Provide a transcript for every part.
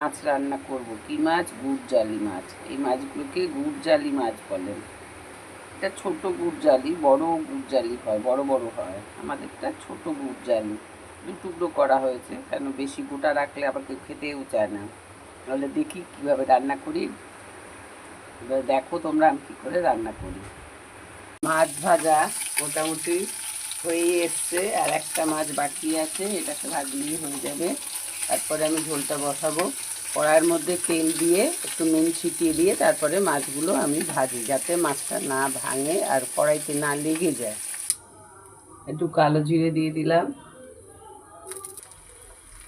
মাছ রান্না করব। কি মাছ? গুড়জালি মাছ। এই মাছগুলোকে গুড়জালি মাছ বলেন। এটা ছোট গুড়জালি, বড় গুড়জালি হয়, বড় বড় হয়। আমাদেরটা ছোট গুড়জালি। দু টুকরো করা হয়েছে, কেন বেশি গোটা রাখলে আবার কেউ খেতেও চায় না। তাহলে দেখি কিভাবে রান্না করি। এবার দেখো তোমরা আমি কী করে রান্না করি। মাছ ভাজা মোটামুটি হয়েই এসছে, আর একটা মাছ বাকি আছে, এটাকে ভাজলেই হয়ে যাবে। তারপরে আমি ঝোলটা বসাবো। কড়াইয়ের মধ্যে তেল দিয়ে একটু নুন ছিটিয়ে দিয়ে তারপরে মাছগুলো আমি ভাজি, যাতে মাছটা না ভাঙে আর কড়াইতে না লেগে যায়। একটু কালো জিরে দিয়ে দিলাম।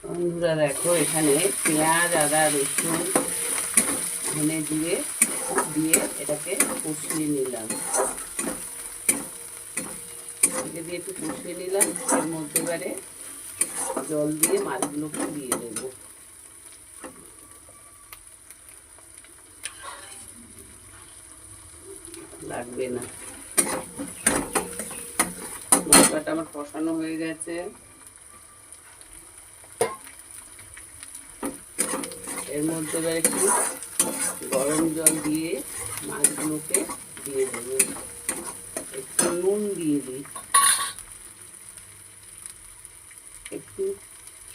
বন্ধুরা দেখো, এখানে পেঁয়াজ, আদা, রসুন, ধনে দিয়ে এটাকে কষিয়ে নিলাম। এটা দিয়ে একটু কষিয়ে নিলাম। এর মধ্যে এবারে জল দিয়ে মাছগুলোকে দিয়ে দেবো। লাগবে না। মশলাটা আমার কষানো হয়ে গেছে। এর মধ্যে এবার একটু গরম জল দিয়ে মাছগুলোকে দিয়ে দেবো। একটু নুন দিয়ে দিই, একটু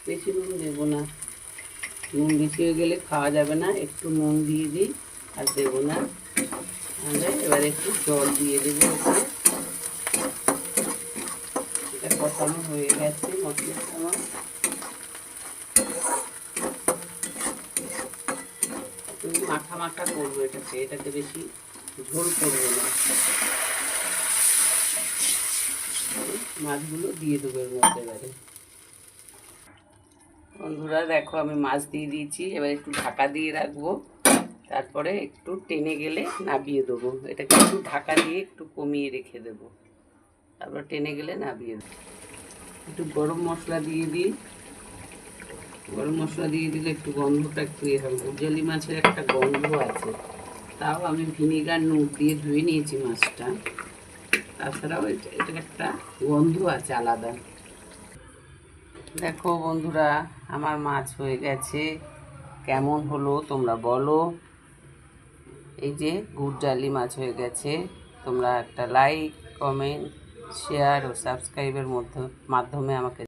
বেশি নুন দেবো না, নুন বেশি হয়ে গেলে খাওয়া যাবে না। একটু নুন দিয়ে দিই, আর দেবো না। তাহলে এবার একটু জল দিয়ে দেবো। এটা কষানো হয়ে গেছে মশলাটা আমার। মাখা মাখা করবো এটাকে বেশি ঝোল করবো না। মাছগুলো দিয়ে দেবো এর মধ্যে এবারে। বন্ধুরা দেখো, আমি মাছ দিয়ে দিয়েছি। এবার একটু ঢাকা দিয়ে রাখবো, তারপরে একটু টেনে গেলে নামিয়ে দেবো। এটাকে একটু ঢাকা দিয়ে একটু কমিয়ে রেখে দেবো, তারপর টেনে গেলে নামিয়ে দেবো। একটু গরম মশলা দিয়ে দিই। গরম মশলা দিয়ে দিলে একটু গন্ধটা একটু ইয়ে হবে। গুড়জালি মাছের একটা গন্ধ আছে। তাও আমি ভিনিগার নুন দিয়ে ধুয়ে নিয়েছি মাছটা। তাছাড়াও এটা একটা গন্ধ আছে আলাদা। দেখো বন্ধুরা, আমার মাছ হয়ে গেছে। কেমন হলো তোমরা বলো। এই যে গুড়জালি মাছ হয়ে গেছে। তোমরা একটা লাইক, কমেন্ট, শেয়ার ও সাবস্ক্রাইবের মাধ্যমে আমাকে